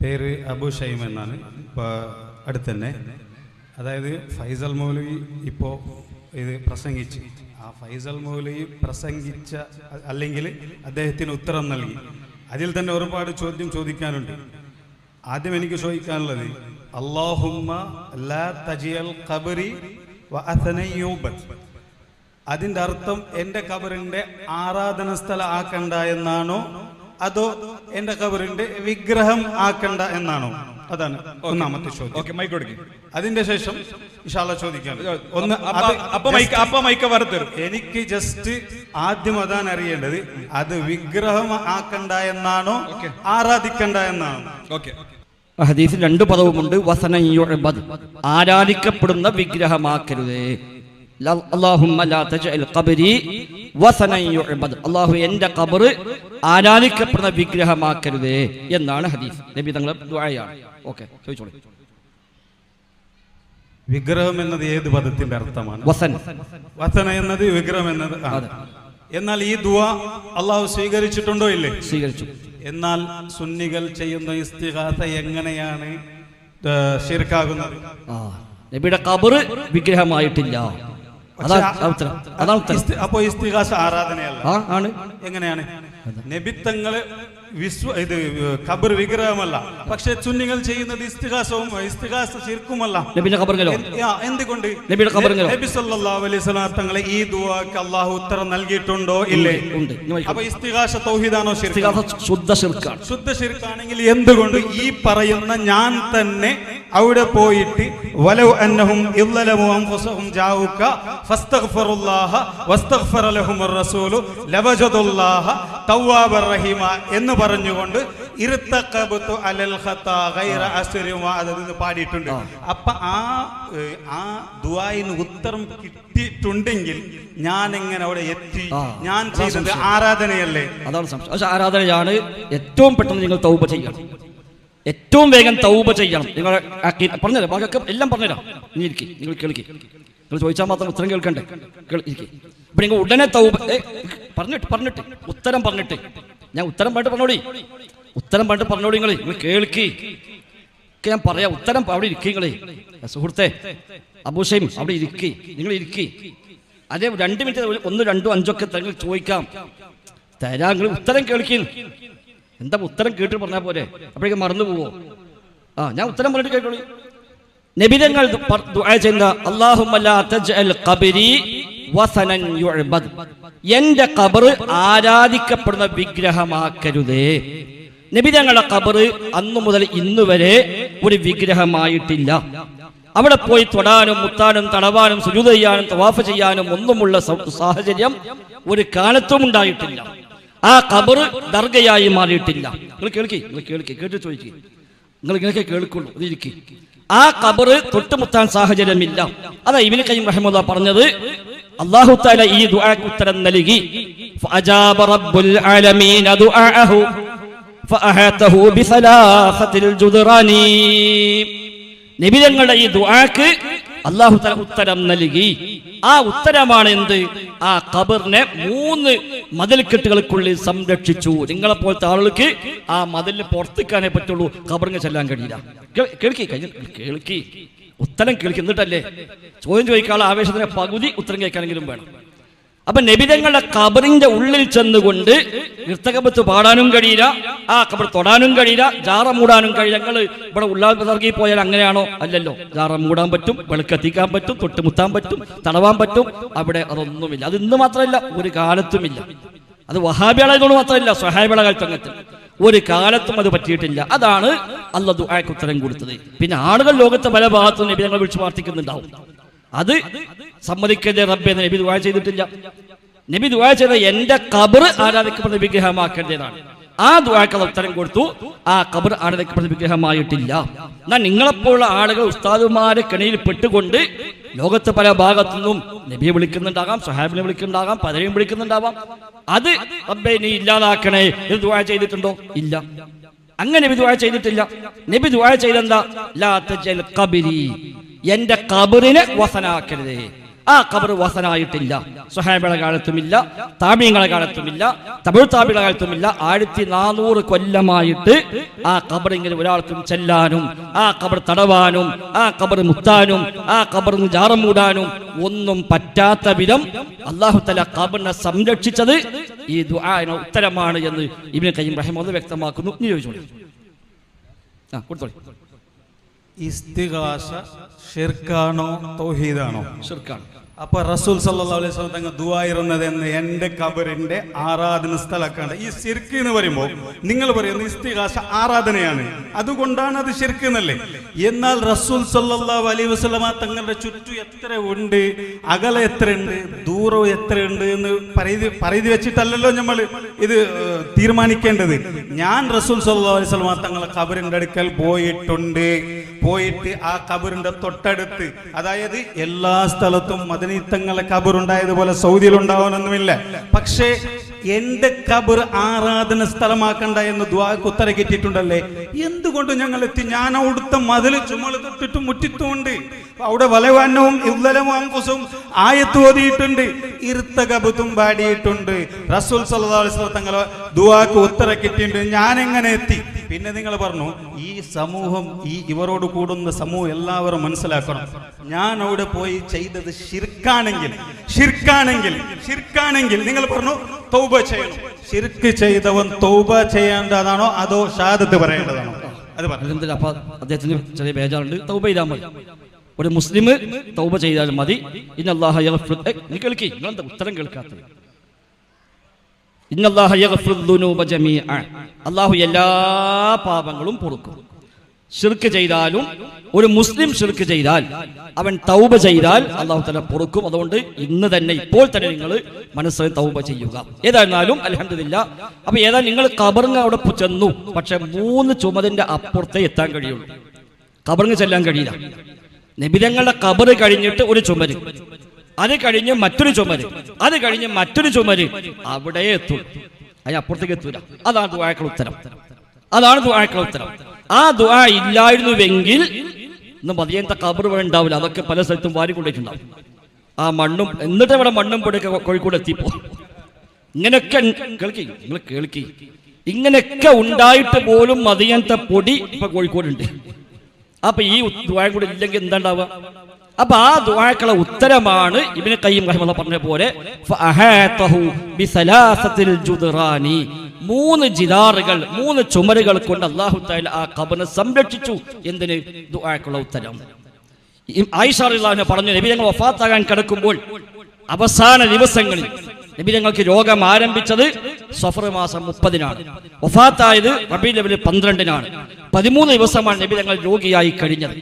പേര് അബു ഷൈം എന്നാണ്. ഇപ്പോൾ അടുത്ത് തന്നെ, അതായത് ഫൈസൽ മൗലവി ഇപ്പോൾ ഇത് പ്രസംഗിച്ച്, ആ ഫൈസൽ മൗലവി പ്രസംഗിച്ച അല്ലെങ്കിൽ അദ്ദേഹത്തിന് ഉത്തരം നൽകി, അതിൽ തന്നെ ഒരുപാട് ചോദ്യം ചോദിക്കാനുണ്ട്. ആദ്യം എനിക്ക് ചോദിക്കാനുള്ളത്, അല്ലാഹുമ്മ ലാ തജിയൽ ഖബറി വഅഥനൻ യുബദ്, അതിൻ്റെ അർത്ഥം എൻ്റെ ഖബറിൻ്റെ ആരാധന സ്ഥലം ആക്കണ്ട എന്നാണോ, അതോ എൻ്റെ ഖബറിൻ്റെ വിഗ്രഹം ആക്കണ്ട എന്നാണോ? അതാണ് ഒന്നാമത്തെ ചോദ്യം. അതിന്റെ ശേഷം ഇൻഷാ അല്ലാഹ് ചോദിക്കാം. എനിക്ക് ജസ്റ്റ് ആദ്യം അതാണ് അറിയേണ്ടത്, അത് വിഗ്രഹം ആക്കണ്ട എന്നാണോ ആരാധിക്കണ്ട എന്നാണോ? ഹദീസിൽ രണ്ട് പദവുമുണ്ട്. വസനൻ യുഅബദ്, ആരാധിക്കപ്പെടുന്ന വിഗ്രഹമാക്കരുതേ. അല്ലാഹുമ്മ ലാ തജ്അൽ ഖബരി വസനൻ യുഅബദ്, അല്ലാഹു എൻ്റെ ഖബർ ആരാധിക്കപ്പെടുന്ന വിഗ്രഹമാക്കരുതേ എന്നാണ് ഹദീസ്. നബി തങ്ങളുടെ ദുആയാണ്. ഓക്കേ, ചോദിച്ചോളൂ. വിഗ്രഹം എന്നത് ഏത് പദത്തിന്റെ അർത്ഥമാണ്? വസൻ. വസന എന്നത് വിഗ്രഹം എന്നത്. എന്നാൽ ഈ ദുആ അല്ലാഹു സ്വീകരിച്ചിട്ടുണ്ടോ? ഇല്ലേ, സ്വീകരിച്ചു. എന്നാൽ സുന്നികൾ ചെയ്യുന്ന ഇസ്തിഗാസ എങ്ങനെയാണ് ശിർക്കാകുന്നത്? നബിയുടെ ഖബർ വിഗ്രഹമായിട്ടില്ല. അപ്പോ ഇസ്തിഗാസ ആരാധനയല്ല. എങ്ങനെയാണ്? നബിത്തങ്ങള് ഖബർ വിഗ്രഹമല്ല, പക്ഷെ സുന്നികൾ ചെയ്യുന്നത് ഇസ്തിഗാസ ശിർക്കുമല്ല. എന്തുകൊണ്ട്? നബി സല്ലല്ലാഹു അലൈഹി വസല്ലം തങ്ങളെ ഈ ദുആക്ക് അല്ലാഹു ഉത്തരം നൽകിയിട്ടുണ്ടോ? ഇല്ലേ, ഉണ്ട്. അപ്പൊ ഇസ്തിഗാസ തൗഹീദാണോ ശിർക്കാണോ? ശുദ്ധ ശിർക്കാണ്. ശുദ്ധ ശിർക്കാണെങ്കിൽ എന്തുകൊണ്ട് ഈ പറയുന്ന ഞാൻ തന്നെ അവിടെ പോയിട്ട് വലൗ അന്നഹും ഇദ്ലമു അൻഫുസഹും ജാഊക ഫസ്തഗ്ഫിറുല്ലാഹ വസ്തഗ്ഫറ ലഹുമുർ റസൂലു ലവജദുല്ലാഹ തവ്വാബർ റഹീമ എന്ന് പറഞ്ഞുകൊണ്ട് ഇർതഖബതു അലൽ ഖതാ ഗൈറ അസ്രിമ അതെന്ന് പാടിയിട്ടുണ്ട്. അപ്പൊ ആ ദുആയിന് ഉത്തരം കിട്ടിയിട്ടുണ്ടെങ്കിൽ ഞാൻ എങ്ങനെ അവിടെ എത്തി? ഞാൻ ചെയ്തത് ആരാധനയല്ലേ? അതാണ് സംശയം. പക്ഷെ ആരാധനയാണ്. ഏറ്റവും പെട്ടെന്ന് നിങ്ങൾ തൗബ ചെയ്യണം, ഏറ്റവും വേഗം തൗബ ചെയ്യണം. നിങ്ങൾ പറഞ്ഞുതരാം, ബാക്കിയൊക്കെ എല്ലാം പറഞ്ഞുതരാം. നീ ഇരിക്കും, നിങ്ങൾ കേൾക്കി, നിങ്ങൾ ചോദിച്ചാൽ മാത്രം ഉത്തരം കേൾക്കണ്ടേ? ഇരിക്കും. ഇപ്പൊ നിങ്ങൾ ഉടനെ തൗബ പറഞ്ഞിട്ട് ഉത്തരം പറഞ്ഞിട്ട്, ഞാൻ ഉത്തരം പറഞ്ഞിട്ട് പറഞ്ഞോളി, ഉത്തരം പറഞ്ഞിട്ട് പറഞ്ഞോളി. നിങ്ങൾ കേൾക്കി, ഞാൻ പറയാം ഉത്തരം. അവിടെ ഇരിക്കുക നിങ്ങളെ സുഹൃത്തെ അബൂ ഷൈം, അവിടെ ഇരിക്കി, നിങ്ങൾ ഇരിക്കി. അതേ 2 മിനിറ്റ് 1, 2, 5 ഒക്കെ നിങ്ങൾ ചോദിക്കാം, തരാ. നിങ്ങൾ ഉത്തരം കേൾക്കി. എന്താ ഉത്തരം കേട്ട് പറഞ്ഞാൽ പോരെ? അപ്പോഴേക്കും മറന്നു പോവോ? ഞാൻ ഉത്തരം പറഞ്ഞിട്ട് കേട്ടോളി. നബിതങ്ങൾ ദുആ ചെയ്യുന്ന അല്ലാഹുമ്മ ലാ തജ്അൽ ഖബരി വസനൻ യുഅബദ്, എൻ്റെ ഖബർ ആരാധിക്കപ്പെടുന്ന വിഗ്രഹമാക്കരുതേ. നബിതങ്ങളുടെ ഖബർ അന്നു മുതൽ ഇന്നു വരെ ഒരു വിഗ്രഹമായിട്ടില്ല. അവിടെ പോയി തൊടാനും മുത്താനും തടവാനും സുജൂദ് ചെയ്യാനും തവാഫ് ചെയ്യാനും ഒന്നുമുള്ള സാഹചര്യം ഒരു കാലത്തും ഉണ്ടായിട്ടില്ല. ആ ഖബർ ദർഗയായി മാറിയിട്ടില്ല. നിങ്ങൾ കേൾക്കി, കേട്ട് ചോദിക്കുക. നിങ്ങൾ ഇങ്ങനെയൊക്കെ കേൾക്കുള്ളൂ. അതിരിക്കും. ആ ഖബർ തൊട്ടുമുത്താൻ സാഹചര്യമില്ല. അതാ ഇബ്നു ഖയ്യിം റഹിമഹുല്ലാഹ് പറഞ്ഞത്, അല്ലാഹു തആല ഈ ദുആക്ക് ഉത്തരം നൽകി. ഫഅജാബ റബ്ബുൽ ആലമീന ദുആഅഹു ഫഅഹാതഹു ബിസലാസത്തിൽ ജുദ്റാനി. നബിതങ്ങളുടെ ഈ ദുആക്ക് അല്ലാഹു തആല ഉത്തരം നൽകി. ആ ഉത്തരമാണ് എന്ത്? ആ ഖബറിനെ 3 മതിൽക്കെട്ടുകൾക്കുള്ളിൽ സംരക്ഷിച്ചു. നിങ്ങളെപ്പോലത്തെ ആളുകൾക്ക് ആ മതിലിന് പുറത്തേക്കാനേ പറ്റുള്ളൂ, ഖബറിനെ ചെല്ലാൻ കഴിയില്ല. കേൾക്കി, ഉത്തരം കേൾക്കി. എന്നിട്ടല്ലേ ചോദ്യം ചോദിക്കാനുള്ള ആവേശത്തിന് പകുതി ഉത്തരം കേൾക്കാനെങ്കിലും വേണം. അപ്പൊ നബിതങ്ങളുടെ ഖബറിന്റെ ഉള്ളിൽ ചെന്നുകൊണ്ട് ഇർതഖബത്ത് പാടാനും കഴിയില്ല, ആ ഖബർ തൊടാനും കഴിയില്ല, ജാറ മൂടാനും കഴിയില്ല. ഞങ്ങൾ ഇവിടെ ഉള്ളാർഗി പോയാൽ അങ്ങനെയാണോ? അല്ലല്ലോ. ജാറ മൂടാൻ പറ്റും, വെളുക്കെത്തിക്കാൻ പറ്റും, തൊട്ടുമുത്താൻ പറ്റും, തടവാൻ പറ്റും. അവിടെ അതൊന്നുമില്ല. അത് ഇന്ന് മാത്രമല്ല, ഒരു കാലത്തുമില്ല. അത് വഹാബികളായതുകൊണ്ട് മാത്രമല്ല, സ്വഹാബികളുടെ കാലത്ത് അങ്ങനത്തെ ഒരു കാലത്തും അത് പറ്റിയിട്ടില്ല. അതാണ് അല്ലാഹു ദുആക്ക് ഉത്തരം കൊടുത്തത്. പിന്നെ ആളുകൾ ലോകത്തെ പല ഭാഗത്തും നബി ഞങ്ങൾ വിളിച്ചു പ്രാർത്ഥിക്കുന്നുണ്ടാവും. അത് സമ്മതിക്കരുത് റബ്ബേ എന്ന് നബി ദുആ ചെയ്തിട്ടില്ല. നബി ദുആ ചെയ്ത എൻ്റെ ഖബർ ആരാധിക്കപ്പെടുന്ന വിഗ്രഹമാക്കരുതെന്നാണ്. ആ ദുആക്ക് ഉത്തരം കൊടുത്തു. ആ ഖബർ ആരാധിക്കപ്പെടുന്ന വിഗ്രഹമായിട്ടില്ല. എന്നാൽ നിങ്ങളെപ്പോലുള്ള ആളുകൾ ഉസ്താദുമാരെ കെണിയിൽ പെട്ടുകൊണ്ട് ലോകത്തെ പല ഭാഗത്തുനിന്നും നബിയെ വിളിക്കുന്നുണ്ടാകാം, സ്വഹാബിനെ വിളിക്കുന്നുണ്ടാകാം, പലരെയും വിളിക്കുന്നുണ്ടാവാം. അത് റബ്ബേ നീ ഇല്ലാതാക്കണേ എന്ന് ദുആ ചെയ്തിട്ടുണ്ടോ? ഇല്ല. അങ്ങനെ നബി ദുആ ചെയ്തിട്ടില്ല. നബി ദുആ ചെയ്തെന്താ? ലാ തജ്അൽ ഖബരി, എൻ്റെ ഖബറിനെ വസനാക്കരുതേ. ആ ഖബർ വസനായിട്ടില്ല. സ്വഹാബികളുടെ കാലത്തുമില്ല, താബീങ്ങളുടെ കാലത്തുമില്ല, തബഉ താബിയുടെ കാലത്തുമില്ല. 1400 കൊല്ലമായിട്ട് ആ ഖബറിങ്ങനെ ഒരാൾക്കും ചെല്ലാനും ആ ഖബർ തടവാനും ആ ഖബർ മുത്താനും ആ ഖബറിന് ജാറം മൂടാനും ഒന്നും പറ്റാത്ത വിധം അല്ലാഹു തആല ഖബറിനെ സംരക്ഷിച്ചത് ഈ ദുആഇന് ഉത്തരമാണ് എന്ന് ഇബ്നു ഖയ്യിം റഹിമഹുല്ലാഹ് വ്യക്തമാക്കുന്നു. നീ ചോദിച്ചോളൂ. കൊടുത്തോളൂ. ഇസ്തിഗാസ ഷിർക്കാണോ തൗഹീദാണോ? ഷിർക്കാണ്. അപ്പൊ റസൂൽ സല്ലല്ലാഹു അലൈഹി വസല്ലം തങ്ങൾ ദുആ ഇരുന്നത് എന്ന് എന്റെ ഖബറിന്റെ ആരാധന സ്ഥലക്കാണ്. ഈ ശിർക്ക് എന്ന് പറയുമ്പോൾ നിങ്ങൾ പറയുന്നത് ഇസ്തിഗാസ ആരാധനയാണ്, അതുകൊണ്ടാണ് അത് ശിർക്ക് എന്നല്ലേ? എന്നാൽ റസൂൽ സല്ലല്ലാഹു അലൈഹി വസല്ലം തങ്ങളുടെ ചുറ്റും എത്ര ഉണ്ട്, അകലെ എത്ര ഉണ്ട്, ദൂരം എത്ര ഉണ്ട് എന്ന് പരിധി വെച്ചിട്ടല്ലല്ലോ നമ്മൾ ഇത് തീരുമാനിക്കേണ്ടത്. ഞാൻ റസൂൽ സല്ലല്ലാഹു അലൈഹി വസല്ലം തങ്ങളുടെ ഖബറിന്റെ അടുക്കൽ പോയിട്ട് ആ ഖബറിന്റെ തൊട്ടടുത്ത്, അതായത് എല്ലാ സ്ഥലത്തും മദനീത്തങ്ങളെ ഖബറുണ്ടായതുപോലെ സൗദിയിൽ ഉണ്ടാവാനൊന്നുമില്ല, പക്ഷേ എന്റെ ഖബർ ആരാധന സ്ഥലമാക്കണ്ട എന്ന് ദുആക്ക് ഉത്തരം കിട്ടിയിട്ടുണ്ടല്ലേ? എന്തുകൊണ്ട് ഞങ്ങൾ എത്തി? ഞാൻ അവിടുത്തെ മതിൽ ചുമല് തൊട്ടിട്ടും മുറ്റിത്തുമുണ്ട്, അവിടെ വലവാനവും ഇവ്ലലവും അംഫുസും ആയത്ത് ഓതിയിട്ടുണ്ട്, ഇർത്തകബത്തും പാടിയിട്ടുണ്ട്. റസൂൽ സല്ലല്ലാഹു അലൈഹി വസല്ലം തങ്ങളെ ദുആക്ക് ഉത്തരം കിട്ടിയിട്ടുണ്ട്. ഞാൻ എങ്ങനെ എത്തി? പിന്നെ നിങ്ങൾ പറഞ്ഞു ഈ സമൂഹം, ഇവരോട് കൂടുന്ന സമൂഹം എല്ലാവരും മനസ്സിലാക്കണം, ഞാൻ അവിടെ പോയി ചെയ്തത് ഷിർക്കാണെങ്കിൽ നിങ്ങൾ പറഞ്ഞു തൗബ ചെയ്യണം. ഷിർക്ക് ചെയ്തവൻ തൗബ ചെയ്യേണ്ടതാണോ അതോ ഷഹാദത്ത് പറയേണ്ടതാണോ? അത് പറഞ്ഞു. അപ്പൊ അദ്ദേഹത്തിന് ചെറിയ ബേജാറുണ്ട്. തൗബ ചെയ്താൽ മതി, ഒരു മുസ്ലിം തൗബ ചെയ്താൽ മതി. ഇന്നല്ലാഹ യഗ്ഫിർ, നീ കേൾക്കി, നിങ്ങളെന്താ ഉത്തരം കേൾക്കാത്തത്? ഇന്നല്ലാഹ യഗ്ഫിർ ദുനൂബ ജമീഅ, അല്ലാഹു എല്ലാ പാപങ്ങളും പൊറുക്കും. ശിർക്ക് ചെയ്താലും ഒരു മുസ്ലിം ശിർക്ക് ചെയ്താൽ, അവൻ തൗബ ചെയ്താൽ അല്ലാഹു തആല പൊറുക്കും. അതുകൊണ്ട് ഇന്ന് തന്നെ, ഇപ്പോൾ തന്നെ നിങ്ങൾ മനസ്സിൽ തൗബ ചെയ്യുക. ഏതായിരുന്നാലും അൽഹംദുലില്ലാഹ്. അപ്പൊ ഏതായാലും നിങ്ങൾ ഖബറിന് അവിടെ ചെന്നു, പക്ഷെ 3 ചുമതിന്റെ അപ്പുറത്തേ എത്താൻ കഴിയുള്ളൂ. ഖബറിന് ചെല്ലാൻ കഴിയില്ല. നബിതങ്ങളുടെ ഖബർ കഴിഞ്ഞിട്ട് ഒരു ചുമര്, അത് കഴിഞ്ഞ് മറ്റൊരു ചുമര്, അത് കഴിഞ്ഞ് മറ്റൊരു ചുമര്, അവിടെ എത്തും, അതിനപ്പുറത്തേക്ക് എത്തൂല. അതാണ് ദുആക്കളുടെ ഉത്തരം. ആ ദുആ ഇല്ലായിരുന്നുവെങ്കിൽ ഇന്ന് മദീനത്തെ ഖബർ ഉണ്ടാവില്ല. അതൊക്കെ പല സ്ഥലത്തും വാരിക്കൊണ്ടിട്ടുണ്ടാവും. ആ മണ്ണും, എന്നിട്ട് ഇവിടെ മണ്ണും പൊടിയൊക്കെ കോഴിക്കോട് എത്തിപ്പോ. ഇങ്ങനെയൊക്കെ കേൾക്കി, ഇങ്ങനെയൊക്കെ ഉണ്ടായിട്ട് പോലും മദീനത്തെ പൊടി ഇപ്പൊ കോഴിക്കോടുണ്ട്. അപ്പൊ ഈ ദുആ കൂടെ ഇല്ലെങ്കിൽ എന്താ ഉണ്ടാവുക? അപ്പൊ ആ ദുആക്കളെ ഉത്തരമാണ് ഇബ്നു ഖയ്യിം റഹിമഹുല്ലാഹ് പറഞ്ഞ പോലെ ഫഅഹാതഹു ബിസലാസത്തിൽ ജുദ്റാനി, 3 ജിദാറുകൾ, 3 ചുമരുകൾ കൊണ്ട് അല്ലാഹു തആല ആ ഖബറിനെ സംരക്ഷിച്ചു. എന്തിന്? ദുആക്കുള്ള ഉത്തരം. ആയിഷ റളിയല്ലാഹു അൻഹ പറഞ്ഞു, നബി തങ്ങൾ വഫാത്താകാൻ കിടക്കുമ്പോൾ അവസാന ദിവസങ്ങളിൽ നബി തങ്ങൾക്ക് രോഗം ആരംഭിച്ചത് സഫർ മാസം 30-നാണ്, വഫാത്തായത് റബീഉൽ അവ്വൽ 12-നാണ്. 13 ദിവസമാണ് നബി തങ്ങൾ രോഗിയായി കഴിഞ്ഞത്.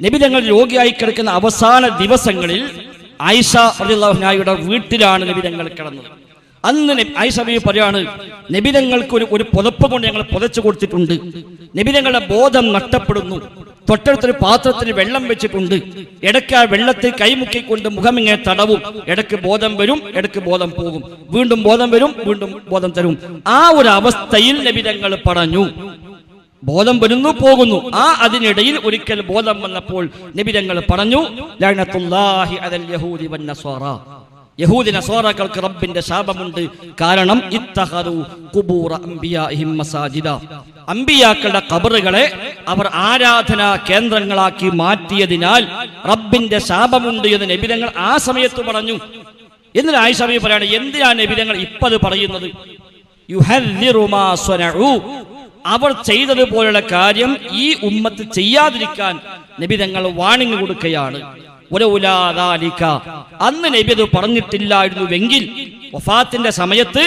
നബി തങ്ങൾ രോഗിയായി കിടക്കുന്ന അവസാന ദിവസങ്ങളിൽ ആയിഷ റളിയല്ലാഹു അൻഹയുടെ വീട്ടിലാണ് നബി തങ്ങൾ കിടന്നത്. അന്ന് ആയിഷ ബീവി പറയാണ്, നബി തങ്ങൾക്ക് ഒരു പുതപ്പ് കൊണ്ട് ഞങ്ങൾ പുതച്ചു കൊടുത്തിട്ടുണ്ട്. നബി തങ്ങളുടെ ബോധം നഷ്ടപ്പെടുന്നു. തൊട്ടടുത്തൊരു പാത്രത്തിൽ വെള്ളം വെച്ചിട്ടുണ്ട്. ഇടയ്ക്ക് ആ വെള്ളത്തിൽ കൈമുക്കിക്കൊണ്ട് മുഖമിങ്ങനെ തടവും. ഇടയ്ക്ക് ബോധം വരും, ഇടയ്ക്ക് ബോധം പോകും, വീണ്ടും ബോധം വരും, വീണ്ടും ബോധം തരും. ആ ഒരു അവസ്ഥയിൽ നബി തങ്ങൾ പറഞ്ഞു, ബോധം വരുന്നു പോകുന്നു. അതിനിടയിൽ ഒരിക്കൽ ബോധം വന്നപ്പോൾ നബി തങ്ങൾ പറഞ്ഞു, ലഅനത്തുല്ലാഹി അലൽ യഹൂദി വൻ നസ്വാറ, യഹൂദി നസ്വാറകൾക്ക് റബ്ബിന്റെ ശാപമുണ്ട്. കാരണം ഇത്തഖദു ഖുബൂറ അംബിയാഇഹിം മസാജിദ, അംബിയാക്കളുടെ ഖബറുകളെ അവർ ആരാധനാ കേന്ദ്രങ്ങളാക്കി മാറ്റിയതിനാൽ റബ്ബിന്റെ ശാപമുണ്ട് എന്ന് നബി തങ്ങൾ ആ സമയത്ത് പറഞ്ഞു. എന്നിട്ട് ആയിഷ ബീവി പറയാണ്, എന്തിനാണ് നബി തങ്ങൾ ഇപ്പത് പറയുന്നത്? യുഹദ്ദിറു മാ സ്വനഉ, അവർ ചെയ്തതുപോലുള്ള കാര്യം ഈ ഉമ്മത്ത് ചെയ്യാതിരിക്കാൻ നബി തങ്ങൾ വാണിംഗ് കൊടുക്കുകയാണ്. അന്ന് നബി അത് പറഞ്ഞിട്ടില്ലായിരുന്നുവെങ്കിൽ, വഫാത്തിന്റെ സമയത്ത്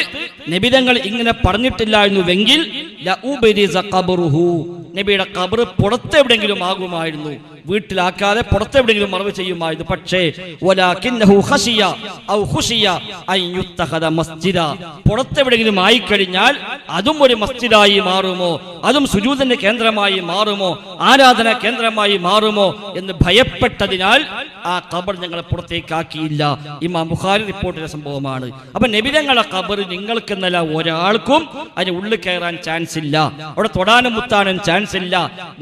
നബി തങ്ങൾ ഇങ്ങനെ പറഞ്ഞിട്ടില്ലായിരുന്നുവെങ്കിൽ നബിയുടെ ഖബർ പുറത്തെവിടെങ്കിലും ആകുമായിരുന്നു, വീട്ടിലാക്കാതെ പുറത്തെവിടെങ്കിലും മറവ് ചെയ്യുമായിരുന്നു. പക്ഷേ പുറത്തെവിടെങ്കിലും ആയിക്കഴിഞ്ഞാൽ അതും ഒരു മസ്ജിദായി മാറുമോ, അതും സുജൂദിന്റെ കേന്ദ്രമായി മാറുമോ, ആരാധനാ കേന്ദ്രമായി മാറുമോ എന്ന് ഭയപ്പെട്ടതിനാൽ ആ ഖബർ ഞങ്ങളെ പുറത്തേക്കാക്കിയില്ല. ഇമാം ബുഖാരി റിപ്പോർട്ട് ചെയ്ത സംഭവമാണ്. അപ്പൊ നബി തങ്ങളുടെ ഖബർ നിങ്ങൾക്കെന്നല്ല ഒരാൾക്കും അതിന് ഉള്ളിൽ കയറാൻ ചാൻസ് ഇല്ല, അവിടെ തൊടാനും മുത്താനും ചാൻസ് ചാൻസ് ഇല്ല.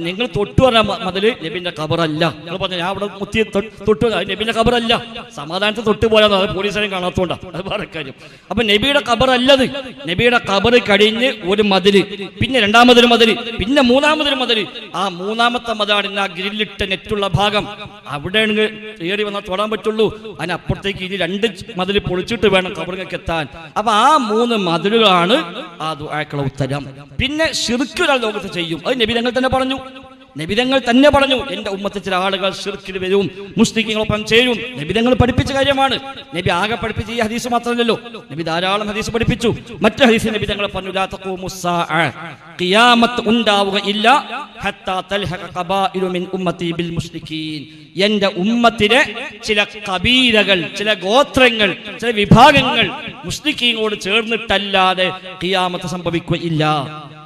നിങ്ങൾ തൊട്ടു പറഞ്ഞ മതില് നബിന്റെ ഖബറല്ല. നിങ്ങൾ പറഞ്ഞു ഞാൻ അവിടെ മുത്തി തൊട്ടു, നബിന്റെ ഖബറല്ല. സമാധാനത്തെ തൊട്ടു പോയാൽ അത് പോലീസിനെ കാണാത്തോണ്ടാ, അത് വേറെ കാര്യം. അപ്പൊ നബിയുടെ ഖബറല്ലത്. നബിയുടെ ഖബറ് കഴിഞ്ഞ് ഒരു മതില്, പിന്നെ രണ്ടാമതൊരു മതില്, പിന്നെ മൂന്നാമതൊരു മതില്. ആ മൂന്നാമത്തെ മതിലാണ് ആ ഗ്രില്ലിട്ട നെറ്റുള്ള ഭാഗം. അവിടെയാണ് കയറി വന്നാൽ തൊടാൻ പറ്റുള്ളൂ. അതിനപ്പുറത്തേക്ക് ഇനി 2 മതിൽ പൊളിച്ചിട്ട് വേണം ഖബറിലേക്ക് എത്താൻ. അപ്പൊ ആ 3 മതിലുകളാണ് ആ ദുആക്കുള്ള ഉത്തരം. പിന്നെ ശിർക്ക് ഒരാൾ ലോകത്ത് ചെയ്യും, അത് നബി തങ്ങൾ തന്നെ പറഞ്ഞു. നബിതങ്ങൾ തന്നെ പറഞ്ഞു, എന്റെ ഉമ്മത്തിൽ ചില ആളുകൾ ശിർക്കിൽ വരും, മുസ്ലിങ്ങളൊപ്പം ചേരും. നബിതങ്ങൾ പഠിപ്പിച്ച കാര്യമാണ്. നബി ആകെ പഠിപ്പിച്ച ഈ ഹദീസ് മാത്രമല്ലല്ലോ, നബി ധാരാളം ഹദീസ് പഠിപ്പിച്ചു. മറ്റു ഹദീസ് നബിതങ്ങൾ പറഞ്ഞു, ലാ തഖൂമുസ്സാഅ, ഖിയാമത്ത് ഉണ്ടാവുകയില്ല ഹത്താ തൽഹഖ ഖബാഇലു മിൻ ഉമ്മത്തി ബിൽ മുശ്രിക്കീൻ. എന്റെ ഉമ്മത്തിലെ ചില കബീലകൾ, ചില ഗോത്രങ്ങൾ, ചില വിഭാഗങ്ങൾ മുസ്ലിക്കീനോട് ചേർന്നിട്ടല്ലാതെ ഖിയാമത്ത് സംഭവിക്കുകയില്ല.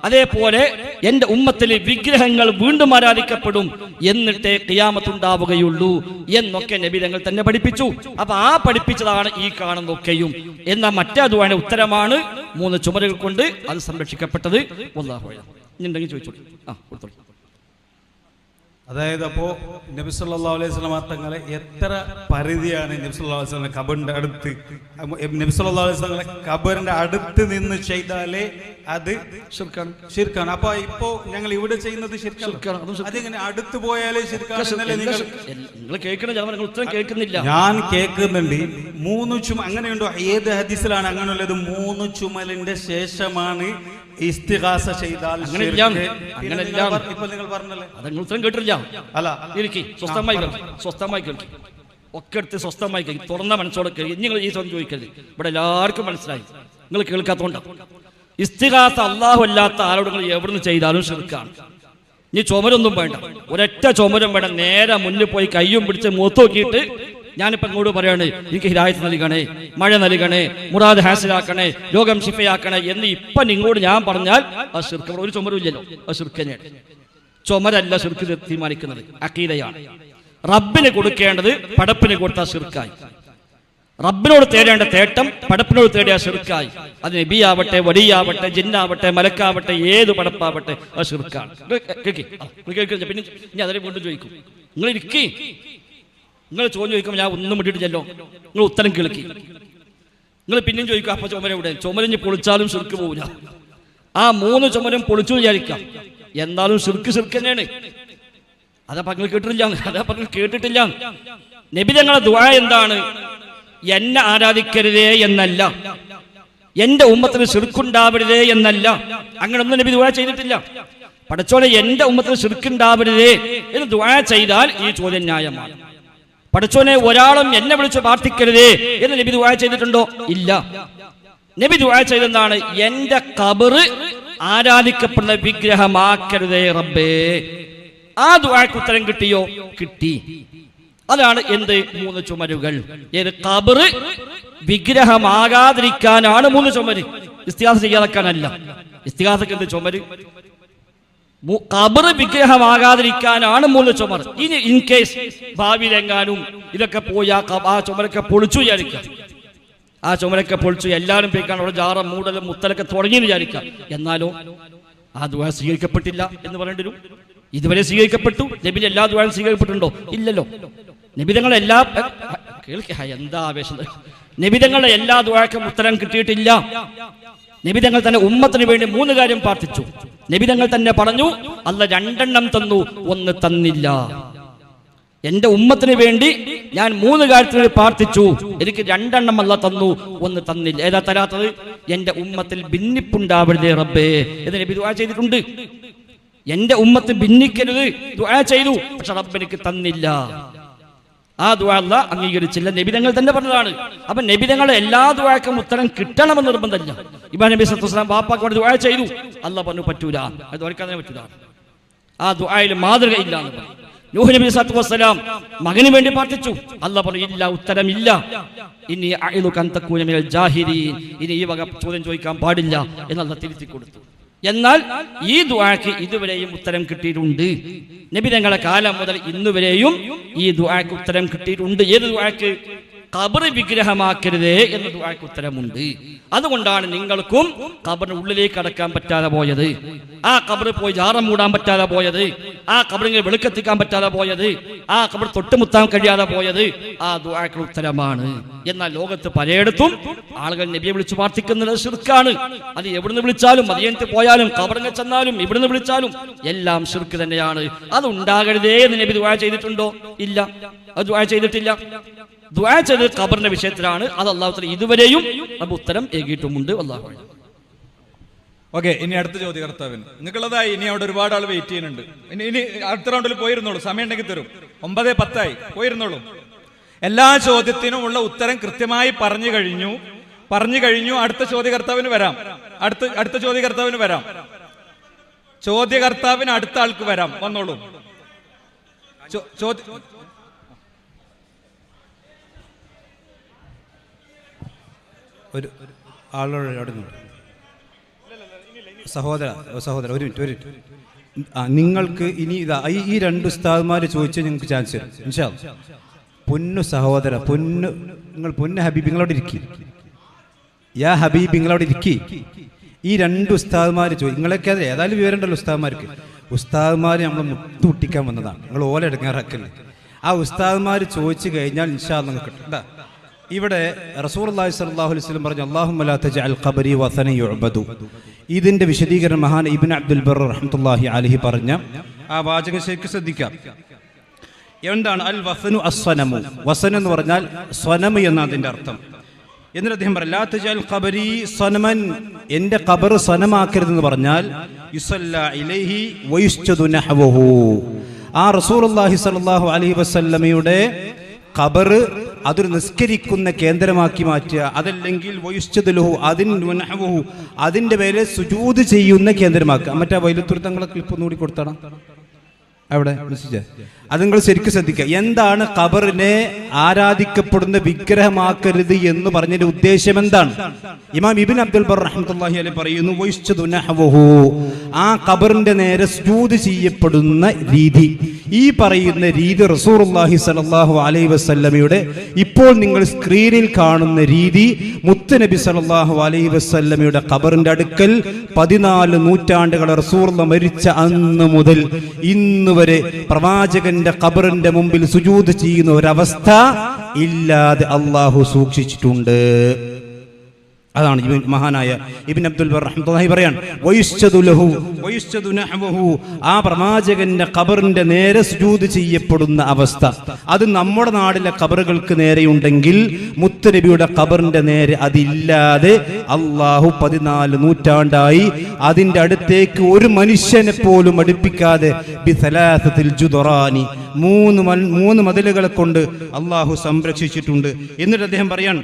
അതേപോലെ എന്റെ ഉമ്മത്തിലെ വിഗ്രഹങ്ങൾ വീണ്ടും ആരാധിക്കപ്പെടും, എന്നിട്ടേ ഖിയാമത്ത് ഉണ്ടാവുകയുള്ളൂ എന്നൊക്കെ നബി തങ്ങൾ തന്നെ പഠിപ്പിച്ചു. അപ്പൊ ആ പഠിപ്പിച്ചതാണ് ഈ കാണുന്നൊക്കെയും. എന്നാൽ മറ്റേ ദുആന്റെ ഉത്തരമാണ് 3 ചുമരുകൾ കൊണ്ട് അത് സംരക്ഷിക്കപ്പെട്ടത്. വല്ലാഹു അഅലം. ഇനി ചോദിച്ചോളൂ. കൊടുത്തോളൂ. അതായത് അപ്പോ നബി സല്ലല്ലാഹു അലൈഹി വസല്ലം തങ്ങളെ എത്ര പരിധിയാണ് നബി സല്ലല്ലാഹു അലൈഹി വസല്ലം ഖബറിന്റെ അടുത്ത്, നബി സല്ലല്ലാഹു അലൈഹി വസല്ലം ഖബറിന്റെ അടുത്ത് നിന്ന് ചെയ്താലേ അത് ശിർക്കാണ്. അപ്പൊ ഇപ്പോ ഞങ്ങൾ ഇവിടെ ചെയ്യുന്നത് ശിർക്കാണ്. അതിങ്ങനെ അടുത്ത് പോയാലേ ശിർക്കാണ്. ഞാൻ കേൾക്കുന്നുണ്ട് 3 ചുമ, അങ്ങനെയുണ്ടോ? ഏത് ഹദീസിലാണ് അങ്ങനെയുള്ളത്? 3 ചുമലിന്റെ ശേഷമാണ് ഇസ്തിഗാസ ചെയ്താൽ. ഇപ്പൊ നിങ്ങൾ പറഞ്ഞല്ലേ, അതങ്ങൾ ഉത്തരം കേട്ടില്ല. അല്ല, എനിക്ക് സ്വസ്ഥമായി കേൾക്കി, ഒക്കെ എടുത്ത് സ്വസ്ഥമായി കേൾക്കി, തുറന്ന മനസ്സോടെ കേൾക്കി. നിങ്ങൾ ഈ ചോദ്യം ചോദിക്കരുത്, ഇവിടെ എല്ലാവർക്കും മനസ്സിലായി. നിങ്ങൾ കേൾക്കാത്തോണ്ടാണ്. ഇസ്തിഗാസ അല്ലാഹു അല്ലാത്ത ആരോട് നിങ്ങൾ എവിടുന്ന് ചെയ്താലും ശിർക്കാണ്. ഇനി ചുമരൊന്നും വേണ്ട, ഒരൊറ്റ ചുമരും വേണ്ട. നേരെ മുന്നിൽ പോയി കയ്യും പിടിച്ച് മുഖത്ത് നോക്കിയിട്ട് ഞാനിപ്പോ ഇങ്ങോട്ട് പറയാണ്, എനിക്ക് ഹിദായത്ത് നൽകണേ, മഴ നൽകണേ, മുറാദ് ഹാസിലാക്കണേ, രോഗം ശിഫയാക്കണേ എന്ന് ഇപ്പൊ നിങ്ങളോട് ഞാൻ പറഞ്ഞാൽ ആ ശിർക്ക്. ഒരു ചുമരും ഇല്ലല്ലോ, ആ ശിർക്ക് തന്നെയാണ്. ചുമരല്ല ശിർക്ക് തീരുമാനിക്കുന്നത്, അഖീദയാണ്. റബ്ബിന് കൊടുക്കേണ്ടത് പടപ്പിന് കൊടുത്താൽ ശിർക്കായി. റബ്ബിനോട് തേടേണ്ട തേട്ടം പടപ്പിനോട് തേടിയ ശിർക്കായി. അത് നബിയാവട്ടെ, വലിയാവട്ടെ, ജിന്നാവട്ടെ, മലക്കാവട്ടെ, ഏത് പടപ്പാവട്ടെ, ആ ശിർക്കാണ്. പിന്നെ ഇനി അതിനെ വീണ്ടും ചോദിക്കും. നിങ്ങൾ ഇരിക്കി, നിങ്ങൾ ചോദ്യം ചോദിക്കുമ്പോൾ ഞാൻ ഒന്നും വിട്ടിട്ടില്ലല്ലോ, നിങ്ങൾ ഉത്തരം കേൾക്കി. നിങ്ങൾ പിന്നെയും ചോദിക്കും, അപ്പൊ ചുമര എവിടെ? ചുമരിഞ്ഞ് പൊളിച്ചാലും ശിർക്ക് പോവില്ല. ആ 3 ചുമരും പൊളിച്ചു വിചാരിക്കാം, എന്നാലും ശിർക്ക് തന്നെയാണ്. അതാ നിങ്ങൾ കേട്ടിട്ടില്ല, അതാ നിങ്ങൾ കേട്ടിട്ടില്ല. നബി തങ്ങളുടെ ദുആ എന്താണ്? എന്നെ ആരാധിക്കരുതേ എന്നല്ല, എന്റെ ഉമ്മത്തിന് ശിർക്കുണ്ടാവരുതേ എന്നല്ല. അങ്ങനൊന്നും നബി ദുആ ചെയ്തിട്ടില്ല. പടച്ചോനെ എന്റെ ഉമ്മത്തിന് ശിർക്കുണ്ടാവരുതേ എന്ന് ദുആ ചെയ്താൽ ഈ ചോദ്യം ന്യായമാണ്. പടച്ചോനെ ഒരാളും എന്നെ വിളിച്ച് പ്രാർത്ഥിക്കരുതേ എന്ന് നബി ദുആ ചെയ്തിട്ടുണ്ടോ? ഇല്ല. നബി ദുആ ചെയ്തെന്താണ്? എന്റെ ഖബറ് ആരാധിക്കപ്പെടുന്ന വിഗ്രഹമാക്കരുതേ റബ്ബേ. ആ ദുആക്ക് ഉത്തരം കിട്ടിയോ? കിട്ടി. അതാണ് എന്ത്? 3 ചുമരുകൾ. ഏത്? ഖബറ് വിഗ്രഹമാകാതിരിക്കാനാണ് 3 ചുമര്. ഇസ്തിഗാസ ചെയ്യാതെക്കാനല്ല. ഇസ്തിഗാസക്ക് എന്ത് ചുമര്? ഖബറ് വിഗ്രഹമാകാതിരിക്കാനാണ് 3 ചുമർ. ഇനി ഇൻ കേസ് ഭാവിയിലെങ്ങാനും ഇതൊക്കെ പോയി ആ ചുമരൊക്കെ പൊളിച്ചു വിചാരിക്കാം, ആ ചുമരൊക്കെ പൊളിച്ചു എല്ലാവരും പോയിക്കാണ് അവിടെ ജാറ മൂടലും മുത്തലൊക്കെ തുടങ്ങി വിചാരിക്കാം. എന്നാലോ ആ ദുആ സ്വീകരിക്കപ്പെട്ടില്ല എന്ന് പറയേണ്ടി വരും. ഇതുവരെ സ്വീകരിക്കപ്പെട്ടു. നബിന്റെ എല്ലാ ദുആയും സ്വീകരിക്കപ്പെട്ടുണ്ടോ? ഇല്ലല്ലോ. നബിതങ്ങളുടെ എല്ലാ എന്താ ആവേശം! നബിതങ്ങളുടെ എല്ലാ ദുആക്കും ഉത്തരം കിട്ടിയിട്ടില്ല. നബിതങ്ങൾ തന്നെ ഉമ്മത്തിന് വേണ്ടി 3 കാര്യം പ്രാർത്ഥിച്ചു. നബിതങ്ങൾ തന്നെ പറഞ്ഞു, അല്ല 2 എണ്ണം തന്നു, 1 തന്നില്ല. എന്റെ ഉമ്മത്തിന് വേണ്ടി ഞാൻ 3 കാര്യത്തിന് പ്രാർത്ഥിച്ചു, എനിക്ക് 2 എണ്ണം അല്ല തന്നു, 1 തന്നില്ല. ഏതാ തരാത്തത്? എന്റെ ഉമ്മത്തിൽ ഭിന്നിപ്പുണ്ടാവരുതേ റബ്ബേ എന്ന് നബി ദുആ ചെയ്തിട്ടുണ്ട്. എന്റെ ഉമ്മത്ത് ഭിന്നിക്കരുത് ദുആ ചെയ്തു, പക്ഷെ റബ്ബ് എനിക്ക് തന്നില്ല. ആ ദുആ അല്ലാഹ് അംഗീകരിച്ചില്ല. നബിതങ്ങൾ തന്നെ പറഞ്ഞതാണ്. അപ്പൊ നബിതങ്ങളുടെ എല്ലാ ദുആക്കും ഉത്തരം കിട്ടണമെന്ന് നിർബന്ധമില്ല. ഇബ്രാഹിം നബി സല്ലല്ലാഹു അലൈഹി വസല്ലം ബാപ്പാക്ക് വേണ്ടി ദുആ ചെയ്തു, അല്ലാഹ് പറഞ്ഞു പറ്റൂല, അത് ഓർക്കാൻ പറ്റൂല, ആ ദുആയിൽ മാതൃക ഇല്ല എന്ന് പറഞ്ഞു. നൂഹ് നബി സല്ലല്ലാഹു അലൈഹി വസല്ലം മകന് വേണ്ടി പ്രാർത്ഥിച്ചു, അല്ലാഹ് പറഞ്ഞു ഇല്ല, ഉത്തരമില്ല. ഇനി അഇദുക അൻ തകൂന മിനൽ ജാഹിലീൻ, ഇനി ഈ വക ചോദ്യം ചോദിക്കാൻ പാടില്ല എന്ന് അല്ലാഹ് തിരുത്തി കൊടുത്തു. എന്നാൽ ഈ ദുആക്ക് ഇതുവരെയും ഉത്തരം കിട്ടിയിട്ടുണ്ട്. നബി തങ്ങളുടെ കാലം മുതൽ ഇന്നുവരെയും ഈ ദുആക്ക് ഉത്തരം കിട്ടിയിട്ടുണ്ട്. ഏത് ദുആക്ക്? ഖബർ വിഗ്രഹമാക്കരുതേ എന്ന ദുആക്ക് ഉത്തരമുണ്ട്. അതുകൊണ്ടാണ് നിങ്ങൾക്കും ഖബറിന്റെ ഉള്ളിലേക്ക് കടക്കാൻ പറ്റാതെ പോയത്, ആ ഖബറിൽ പോയി ജാറം മൂടാൻ പറ്റാതെ പോയത്, ആ ഖബറിനെ വെളുക്കെത്തിക്കാൻ പറ്റാതെ പോയത്, ആ ഖബർ തൊട്ടുമുത്താൻ കഴിയാതെ പോയത് ആ ദുആക്ക് ഉത്തരമാണ്. എന്നാൽ ലോകത്ത് പലയിടത്തും ആളുകൾ നബിയെ വിളിച്ചു പ്രാർത്ഥിക്കുന്നത് ശിർക്കാണ്. അത് എവിടുന്ന് വിളിച്ചാലും, മദീനത്ത് പോയാലും, ഖബറിനെ ചെന്നാലും, ഇവിടുന്ന് വിളിച്ചാലും എല്ലാം ശിർക്ക് തന്നെയാണ്. അത് ഉണ്ടാകരുതേ എന്ന് നബി ദുആ ചെയ്തിട്ടുണ്ടോ? ഇല്ല, അത് ദുആ ചെയ്തിട്ടില്ല. ദുആ ചെയ്തത് ഖബറിന്റെ വിഷയത്തിലാണ്. അത് അല്ലാഹു തആല ഇതുവരെയും നമുക്ക് ഉത്തരം ഏകിയിട്ടുമുണ്ട്. അല്ലാഹു. ഓക്കെ, ഇനി അടുത്ത ചോദ്യകർത്താവിന് നിങ്ങൾക്കുള്ളതായി. ഇനി അവിടെ ഒരുപാട് ആൾ വെയിറ്റ് ചെയ്യുന്നുണ്ട്. ഇനി അടുത്ത റൗണ്ടിൽ പോയിരുന്നോളൂ, സമയം ഉണ്ടെങ്കിൽ തരും. 9:10 പോയിരുന്നോളൂ. എല്ലാ ചോദ്യത്തിനും ഉള്ള ഉത്തരം കൃത്യമായി പറഞ്ഞു കഴിഞ്ഞു. അടുത്ത ചോദ്യകർത്താവിന് വരാം. അടുത്ത ചോദ്യകർത്താവിന് വരാം. ചോദ്യകർത്താവിന് അടുത്ത ആൾക്ക് വരാം. വന്നോളൂ. ഒരു ആളോട് സഹോദര ഒരു മിനിറ്റ്. നിങ്ങൾക്ക് ഇനി ഇതാ ഈ രണ്ട് ഉസ്താദ്മാർ ചോദിച്ചാൽ നിങ്ങൾക്ക് ചാൻസ് തരും ഇൻഷാ അല്ലാഹ്. പൊന്നു സഹോദര, നിങ്ങൾ പൊന്നു ഹബീബ് നിങ്ങളോട് ഇരിക്കി, യാ ഹബീബ് നിങ്ങളോട് ഇരിക്കി. ഈ രണ്ട് ഉസ്താദ്മാർ നിങ്ങളൊക്കെ അത് ഏതായാലും വിവരമുണ്ടല്ലോ ഉസ്താദ്മാർക്ക്. ഉസ്താദ്മാർ നമ്മൾ മുട്ടുമുട്ടിക്കാൻ വന്നതാണ്, നിങ്ങൾ ഓല എടുക്കാറാക്കല്ലേ. ആ ഉസ്താദ്മാർ ചോദിച്ചു കഴിഞ്ഞാൽ ഇൻഷാ അല്ലാഹ് നിങ്ങൾക്ക് കിട്ടും. ഇവിടെ റസൂലുള്ളാഹി സ്വല്ലല്ലാഹു അലൈഹി വസല്ലം പറഞ്ഞു, അല്ലാഹുമ്മ ലാ തജ്അൽ ഖബരി വസന യുഅബദു. ഇതിന്റെ വിശദീകരണം മഹാൻ ഇബ്നു അബ്ദുൽ ബർ റഹ്മത്തുള്ളാഹി അലൈഹി പറഞ്ഞ ആ വാചകം ശരിക്കും ശ്രദ്ധിക്കാം. എന്താണ് അൽ വസനു അസ്സനമു? വസൻ എന്ന് പറഞ്ഞാൽ സ്വനം എന്നാണ് അതിന്റെ അർത്ഥം. എന്നിട്ട് അദ്ദേഹം പറഞ്ഞു, ലാ തജ്അൽ ഖബരി സ്വനമൻ, എന്റെ ഖബർ സ്വനമാക്കരുതെന്ന് പറഞ്ഞാൽ യുസല്ലാ ഇലൈഹി വയുസ്ജദു നഹ്വഹു. ആ റസൂലുള്ളാഹി സ്വല്ലല്ലാഹു അലൈഹി വസല്ലമയുടെ ഖബർ അതൊരു നിസ്കരിക്കുന്ന കേന്ദ്രമാക്കി മാറ്റുക, അതല്ലെങ്കിൽ വയുസ്ജദുലഹു അതിന്റെ പേര് സുജൂദ് ചെയ്യുന്ന കേന്ദ്രമാക്കുക. മറ്റേ വൈലത്തൂർ തങ്ങളെ ക്ലിപ്പ് ഒന്നുകൂടി കൊടുത്തണം അവിടെ. അത് നിങ്ങൾ ശരിക്കും ശ്രദ്ധിക്കുക. എന്താണ് ഖബറിനെ ആരാധിക്കപ്പെടുന്ന വിഗ്രഹമാക്കരുത് എന്ന് പറഞ്ഞതിന്റെ ഉദ്ദേശം എന്താണ്? ഇമാം ഇബ്നു അബ്ദുൽ ബർ റഹ്മത്തുള്ളാഹി അലൈഹി പറയുന്നു, വയുസ്ജദു നഹ്വഹു, ആ ഖബറിന്റെ നേരെ സുജൂദ് ചെയ്യപ്പെടുന്ന രീതി, ഈ പറയുന്ന രീതി റസൂലുള്ളാഹി സ്വല്ലല്ലാഹു അലൈഹി വസല്ലമയുടെ ഇപ്പോൾ നിങ്ങൾ സ്ക്രീനിൽ കാണുന്ന രീതി മുത്തുനബി സ്വല്ലല്ലാഹു അലൈഹി വസല്ലമയുടെ ഖബറിന്റെ അടുക്കൽ 14 നൂറ്റാണ്ടുകൾ റസൂലുള്ളാഹി മരിച്ച അന്ന് മുതൽ ഇന്ന് വരെ പ്രവാചകന്റെ ഖബറിന്റെ മുമ്പിൽ സുജൂദ് ചെയ്യുന്ന ഒരവസ്ഥ ഇല്ലാതെ അല്ലാഹു സൂക്ഷിച്ചിട്ടുണ്ട്. അതാണ് മഹാനായ ഇബ്നു അബ്ദുൽ ബർ റഹ്മത്തുള്ളാഹി പറയാൻ, വയുസ്ജദു ലഹു വയുസ്ജദു നഹ്വഹു, ആ പ്രവാചകന്റെ ഖബറിന്റെ നേരെ സുജൂദ് ചെയ്യപ്പെടുന്ന അവസ്ഥ അത് നമ്മുടെ നാട്ടിലെ ഖബറുകൾക്ക് നേരെയുണ്ടെങ്കിൽ മുത്തുനബിയുടെ ഖബറിന്റെ നേരെ അതില്ലാതെ അല്ലാഹു 14 നൂറ്റാണ്ടായി അതിന്റെ അടുത്തേക്ക് ഒരു മനുഷ്യനെ പോലും അടുപ്പിക്കാതെ ബിസലാസത്തിൽ ജുദറാനി, മൂന്ന് മതിലുകളെ കൊണ്ട് അല്ലാഹു സംരക്ഷിച്ചിട്ടുണ്ട്. എന്നിട്ട് അദ്ദേഹം പറയാൻ,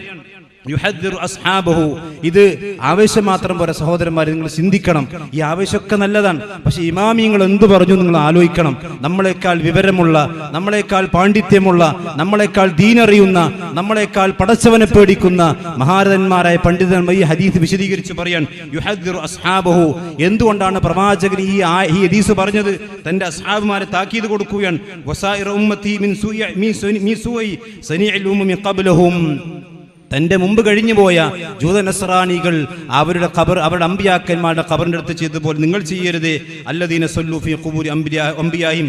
യുഹദ്ദിറു അസ്ഹാബഹു, ഇത് ആവേശം മാത്രം പോരാ സഹോദരന്മാരെ, നിങ്ങൾ ചിന്തിക്കണം. ഈ ആവേശമൊക്കെ നല്ലതാണ്, പക്ഷെ ഇമാമിയങ്ങൾ എന്തു പറഞ്ഞു നിങ്ങൾ ആലോചിക്കണം. നമ്മളെക്കാൾ വിവരമുള്ള, നമ്മളെക്കാൾ പാണ്ഡിത്യമുള്ള, നമ്മളെക്കാൾ ദീനറിയുന്ന, നമ്മളെക്കാൾ പടച്ചവനെ പേടിക്കുന്ന മഹാരഥന്മാരായ പണ്ഡിതന്മാർ ഈ ഹദീസ് വിശദീകരിച്ച് പറയാൻ, യുഹദ്ദിറു അസ്ഹാബഹു, എന്തുകൊണ്ടാണ് പ്രവാചകൻ ഈ ഹദീസ് പറഞ്ഞത്? തന്റെ അസ്ഹാബുമാരെ താക്കീത് കൊടുക്കുകയാണ്. വസായിറ ഉമ്മത്തി മിൻ സൂഇ സനീഇൽ ഉമ്മി ഖബ്ലഹും, തന്റെ മുമ്പ് കഴിഞ്ഞു പോയ ജൂത നസ്രാനികൾ അവരുടെ ഖബർ, അവരുടെ അമ്പിയാക്കന്മാരുടെ ഖബറിന്റെ അടുത്ത് ചെയ്തതുപോലെ നിങ്ങൾ ചെയ്യരുതേ. അല്ലദീന സല്ലു ഫീ ഖുബൂരി അംബിയാഹിം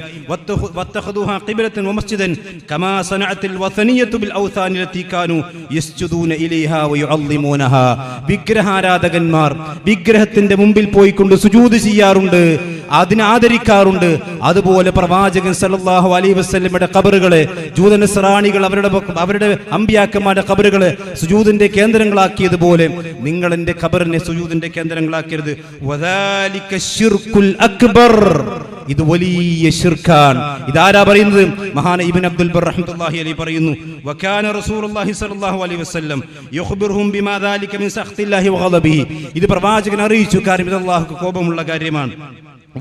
വത്തഖദൂഹാ ഖിബ്ലതൻ വമസ്ജിദൻ കമാ സനഅത്തിൽ വസനിയതു ബിൽ ഔസാനി ലത്തി കാനൂ യസ്ജുദൂന ഇലൈഹാ വയുഅള്ളിമൂനഹാ. വിഗ്രഹാരാധകന്മാർ വിഗ്രഹത്തിന്റെ മുമ്പിൽ പോയിക്കൊണ്ട് സുജൂദ് ചെയ്യാറുണ്ട്, അതിനെ ആദരിക്കാറുണ്ട്. അതുപോലെ പ്രവാചകൻ സല്ലല്ലാഹു അലൈഹി വസല്ലമയുടെ ഖബറുകളെ ജൂത നസ്രാനികൾ അവരുടെ അമ്പിയാക്കന്മാരുടെ ഖബറുകളെ സുജൂദിന്റെ കേന്ദ്രങ്ങളാക്കിയതുപോലെ നിങ്ങൾ എന്റെ ഖബറിനെ സുജൂദിന്റെ കേന്ദ്രങ്ങളാക്കരുത്. വദാലിക ശിർകുൽ അക്ബർ, ഇത് വലിയ ശിർക്കാണ്. ഇതാരാ പറയുന്നത്? മഹാന ഇബ്നു അബ്ദുൽ ബർ റഹ്മത്തുള്ളാഹി അലൈഹി പറയുന്നു, വകാന റസൂലുള്ളാഹി സ്വല്ലല്ലാഹു അലൈഹി വസല്ലം യുഖ്ബിറുഹും ബിമാ ദാലിക മിൻ സഖ്തില്ലാഹി വഗളബിഹി, ഇത് പ്രവാചകൻ അറിയിച്ചു, കാരണം ഇത് അല്ലാഹുവിന്റെ കോപമുള്ള കാര്യമാണ്.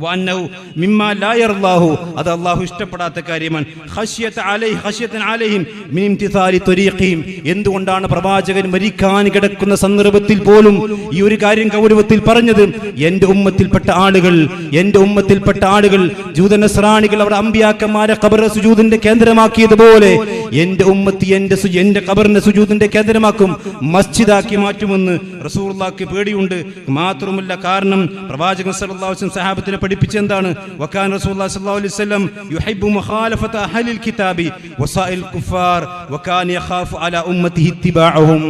വഅന്നഹു മിമ്മാ ലാ യർളാഹു, അത് അല്ലാഹു ഇഷ്ടപ്പെടാത്ത കാര്യമാണ്. ഖശ്യതൻ അലൈഹിം മിൻ ഇംതിസാലി ത്വരീഖിഹിം, എന്തുകൊണ്ടാണ് പ്രവാചകൻ മരിക്കാൻ കിടക്കുന്ന സന്ദർഭത്തിൽ പോലും ഈ ഒരു കാര്യം ഗൗരവത്തിൽ പറഞ്ഞത്? എൻ്റെ ഉമ്മത്തിൽപ്പെട്ട ആളുകൾ ജൂത നസ്രാണികൾ അവർ അമ്പിയാക്കന്മാരെ ഖബർ സുജൂദിന്റെ കേന്ദ്രമാക്കിയതുപോലെ എൻ്റെ ഉമ്മത്തി എൻ്റെ ഖബറിനെ സുജൂദിന്റെ കേന്ദ്രമാക്കും, മസ്ജിദാക്കി മാറ്റുമെന്ന് റസൂലുള്ളാഹിക്ക് പേടിയുണ്ട്. മാത്രമല്ല, കാരണം പ്രവാചകൻ സല്ലല്ലാഹു അലൈഹി വസല്ലം സഹാബത്തിനെ പഠിപ്പിച്ച എന്താണ്? വകാന റസൂലുള്ളാഹി സ്വല്ലല്ലാഹു അലൈഹി വസല്ലം യുഹിബ്ബു മുഖാലഫത അഹ്ലിൽ കിതാബി വസാഇൽ കുഫാർ വകാന യഖാഫു അലാ ഉമ്മത്തിഹി ഇത്തിബാഅഹും.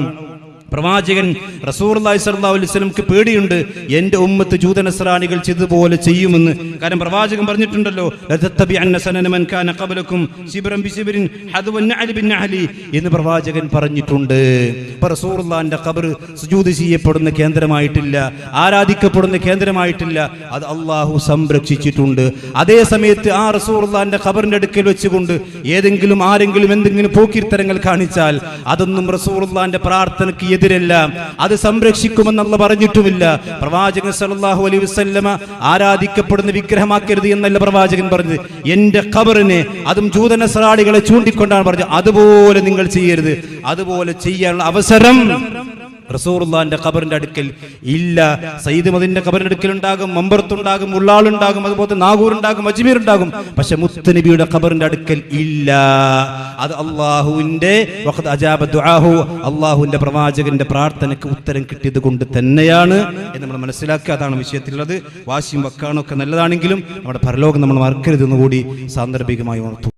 പ്രവാചകൻ റസൂലുള്ളാഹി സ്വല്ലല്ലാഹു അലൈഹി വസല്ലംക്ക് പേടിയുണ്ട് എൻ്റെ ഉമ്മത്ത് ജൂത നസ്രാനികൾ ചെയ്തതുപോലെ ചെയ്യുമെന്ന്. കാരണം പ്രവാചകൻ പറഞ്ഞിട്ടുണ്ടല്ലോ, ലതത്തബിഅന്ന സനന മൻ കാന ഖബലകും ശിബ്റൻ ബിശിബ്റിൻ ഹദ്വൻ നഅലി ബിന്നഅലി എന്ന് പ്രവാചകൻ പറഞ്ഞിട്ടുണ്ട്. അപ്പോൾ റസൂലുള്ളാഹിന്റെ ഖബർ സുജൂദ് ചെയ്യപ്പെടുന്ന കേന്ദ്രമായിട്ടില്ല, ആരാധിക്കപ്പെടുന്ന കേന്ദ്രമായിട്ടില്ല, അത് അല്ലാഹു സംരക്ഷിച്ചിട്ടുണ്ട്. അതേ സമയത്ത് ആ റസൂലുള്ളാഹിന്റെ ഖബറിന്റെ അടുക്കൽ വെച്ചുകൊണ്ട് ആരെങ്കിലും എന്തെങ്കിലും പോക്കിരിത്തരങ്ങൾ കാണിച്ചാൽ അതൊന്നും റസൂലുള്ളാഹിന്റെ പ്രാർത്ഥനയ്ക്ക് എതിരല്ല, അത് സംരക്ഷിക്കുമെന്നുള്ള പറഞ്ഞിട്ടുമില്ല. പ്രവാചകൻ സല്ലല്ലാഹു അലൈഹി വസല്ലമ ആരാധിക്കപ്പെടുന്ന വിഗ്രഹമാക്കരുത് എന്നല്ല പ്രവാചകൻ പറഞ്ഞത്. എൻ്റെ ഖബറിനെ, അതും ജൂത നസ്രാണികളെ ചൂണ്ടിക്കൊണ്ടാണ് പറഞ്ഞത്, അതുപോലെ നിങ്ങൾ ചെയ്യരുത്. അതുപോലെ ചെയ്യാനുള്ള അവസരം റസൂലുള്ളാഹിന്റെ ഖബറിന്റെ അടുക്കൽ ഇല്ല. സയ്യിദ് മദീന്റെ ഖബറിന്റെ അടുക്കൽ ഉണ്ടാകും, മമ്പറത്തുണ്ടാകും, ഉള്ളാളുണ്ടാകും, അതുപോലെ നാഗൂറുണ്ടാകും, അജ്മീർ ഉണ്ടാകും. പക്ഷെ മുത്തുനബിയുടെ ഖബറിന്റെ അടുക്കൽ ഇല്ല. അത് അല്ലാഹുവിന്റെ വഖദ് അജാബ ദുആഹു, അല്ലാഹുവിന്റെ പ്രവാചകന്റെ പ്രാർത്ഥനയ്ക്ക് ഉത്തരം കിട്ടിയത് കൊണ്ട് തന്നെയാണ് എന്ന് നമ്മൾ മനസ്സിലാക്കുക. അതാണ് വിഷയത്തിലുള്ളത്. വാശിയും വക്കാണൊക്കെ നല്ലതാണെങ്കിലും നമ്മുടെ പരലോകം നമ്മൾ മറക്കരുതെന്ന് കൂടി സാന്ദർഭികമായി ഉണർത്തും.